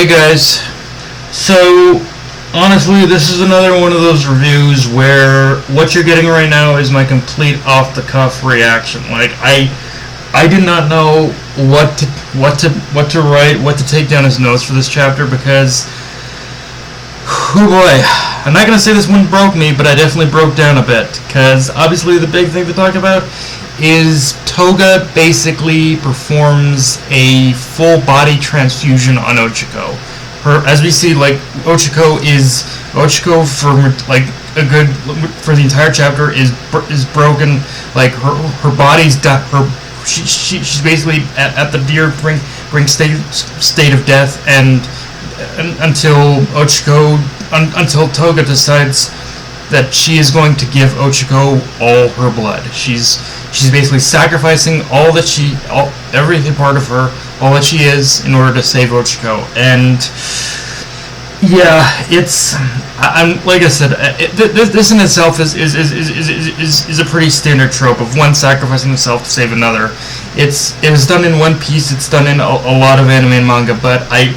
Hey guys, so honestly this is another one of those reviews where what you're getting right now is my complete off-the-cuff reaction. Like I did not know what to write, what to take down as notes for this chapter because, oh boy, I'm not going to say this one broke me, but I definitely broke down a bit because obviously the big thing to talk about is Toga basically performs a full body transfusion on Ochiko. As we see, like Ochiko for like a good for the entire chapter is broken. Like her body's she's basically at the near brink state of death, and until Toga decides that she is going to give Ochiko all her blood. She's basically sacrificing every part of her, all that she is, in order to save Ochiko. And yeah, I'm like I said, this in itself is a pretty standard trope of one sacrificing himself to save another. It was done in One Piece. It's done in a lot of anime and manga. But I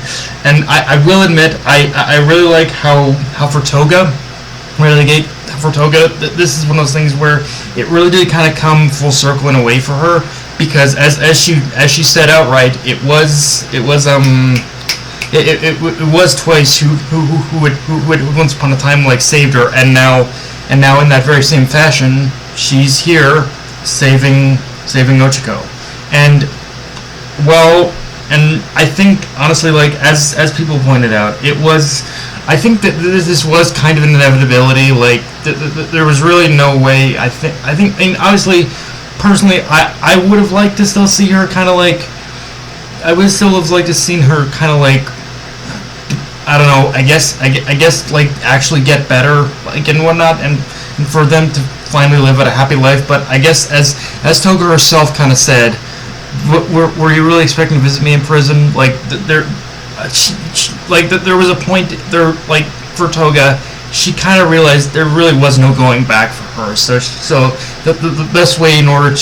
will admit I really like how for Toga. This is one of those things where it really did kind of come full circle in a way for her, because as she said outright, it was Twice who once upon a time like saved her, and now in that very same fashion she's here saving Ochiko. And I think honestly, like as people pointed out, I think that this was kind of an inevitability. Like there was really no way. I think. I mean, obviously, personally, I would have liked to still see her kind of like. I would still have liked to see her kind of like. I don't know. I guess like actually get better, like and whatnot, and for them to finally live a happy life. But I guess as Toga herself kind of said, were you really expecting to visit me in prison? Like there was a point there, like for Toga, she kind of realized there really was no going back for her. So the best way I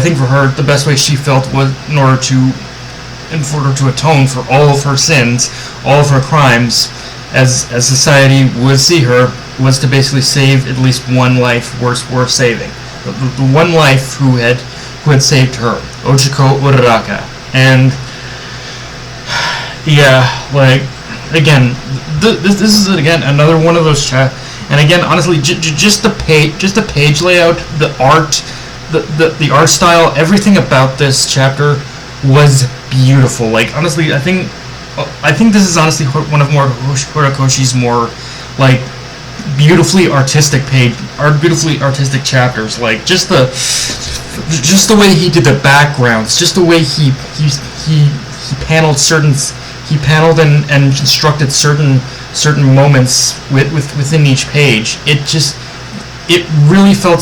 think for her, the best way she felt was in order to atone for all of her sins, all of her crimes, as society would see her, was to basically save at least one life worth saving. The one life who had saved her, Ochiko Uraraka. And yeah, like again, this is again another one of those and again, honestly, just the page layout, the art, the art style, everything about this chapter was beautiful. Like honestly, I think this is honestly one of Horikoshi's more like beautifully artistic chapters. Like just the way he did the backgrounds, just the way he paneled and constructed certain moments within each page. It really felt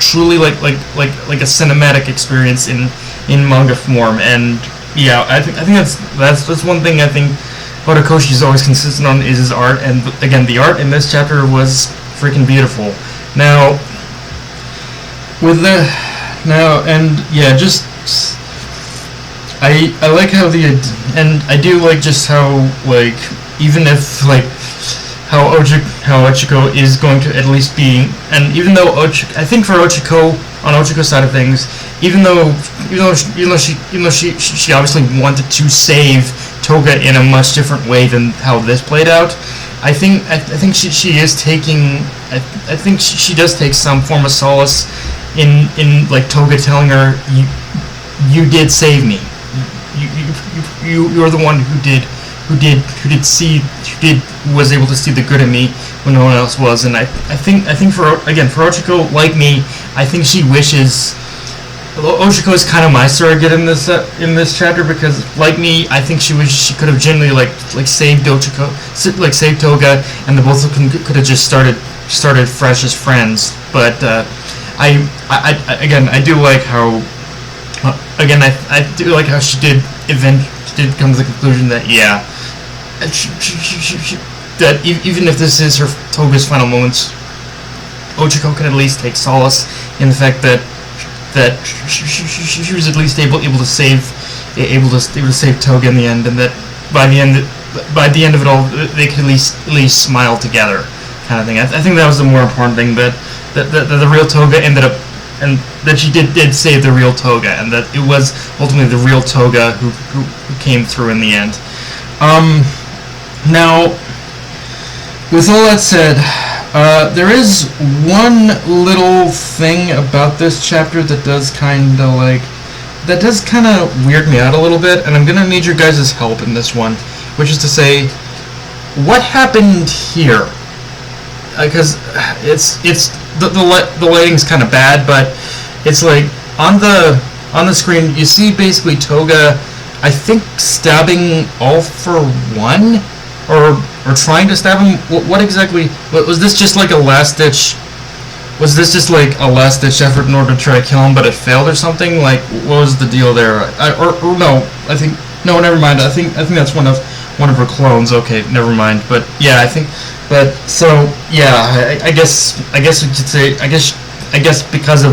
truly like a cinematic experience in manga form. And yeah, I think that's one thing I think Horikoshi is always consistent on, is his art. And again, the art in this chapter was freaking beautiful. Now I like how and I do like just how, like, even if like how Ochiko is going to at least be, and even though I think for Ochiko, on Ochiko's side of things, even though she obviously wanted to save Toga in a much different way than how this played out, I think she is taking, I think she does take some form of solace in like Toga telling her, you did save me. You're the one who was able to see the good in me when no one else was. And I think for Ochiko, like me, I think she wishes. Ochiko is kind of my surrogate in this chapter, because like me, I think she wishes she could have genuinely like saved Ochiko, like saved Toga, and the both of them could have just started fresh as friends. But I do like how. Again, I do like how she did come to the conclusion that that even if this is her Toga's final moments, Ochiko can at least take solace in the fact that she was at least able to save able to save Toga in the end, and that by the end of it all, they could at least smile together, kind of thing. I think that was the more important thing, that the real Toga ended up, and that she did save the real Toga, and that it was ultimately the real Toga who came through in the end. Now, with all that said, there is one little thing about this chapter that does kind of weird me out a little bit, and I'm gonna need your guys' help in this one, which is to say, what happened here? Because the lighting's kind of bad, but it's like on the screen you see basically Toga, I think, stabbing All for One, or trying to stab him. What exactly was this? Just like a last ditch? Was this just like a last ditch effort in order to try to kill him, but it failed or something? Like, what was the deal there? Or no? I think no. Never mind. I think that's one of her clones. Okay, never mind. But yeah, I think. But so yeah, I guess we could say I guess because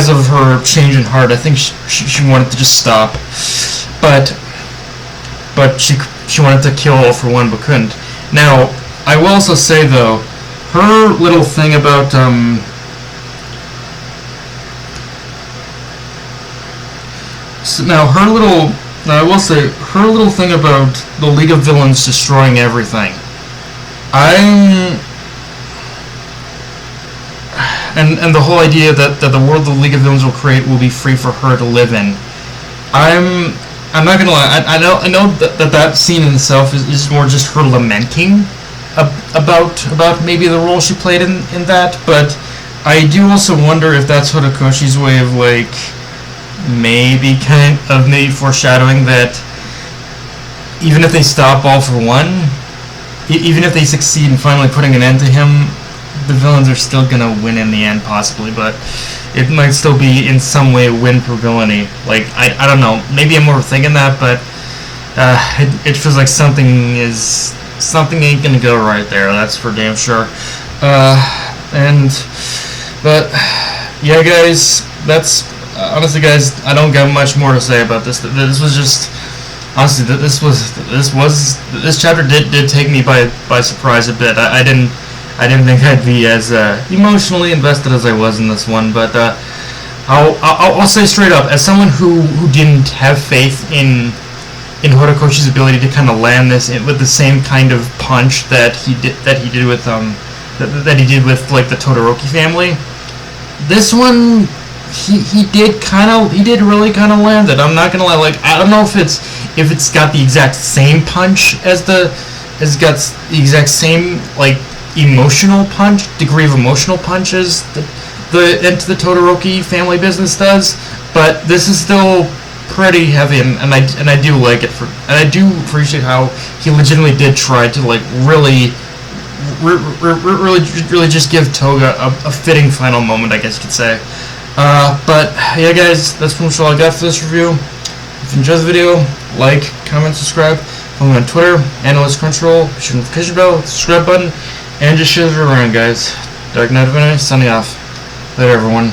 of her change in heart, I think she wanted to just stop, but she wanted to kill All for One, but couldn't. Now, I will also say though, her little thing about I will say her little thing about the League of Villains destroying everything. And the whole idea that the world the League of Villains will create will be free for her to live in. I'm not gonna lie. I know that scene in itself is more just her lamenting about maybe the role she played in that. But I do also wonder if that's Horikoshi's way of like maybe foreshadowing that even if they stop All for One, even if they succeed in finally putting an end to him, the villains are still gonna win in the end, possibly, but it might still be in some way a win for villainy. Like, I don't know, maybe I'm overthinking that, but it feels like something ain't gonna go right there, that's for damn sure. But yeah, guys, that's honestly, guys, I don't got much more to say about this. This was just honestly, this chapter did take me by surprise a bit. I didn't think I'd be as emotionally invested as I was in this one, but I'll say straight up, as someone who didn't have faith in Horikoshi's ability to kind of land this with the same kind of punch that he did with like the Todoroki family, this one he did really kind of land it. I'm not gonna lie, like, I don't know if it's got the exact same punch as the exact same like degree of emotional punch as the Todoroki family business does, but this is still pretty heavy, and I do like it and I do appreciate how he legitimately did try to like really just give Toga a fitting final moment, I guess you could say. But yeah, guys, that's pretty much all I got for this review. If you enjoyed the video, like, comment, subscribe. Follow me on Twitter, Analyst Crunchyroll, push the notification bell, subscribe button, and just share it around, guys. Dark Knight of Anime, signing off. Later, everyone.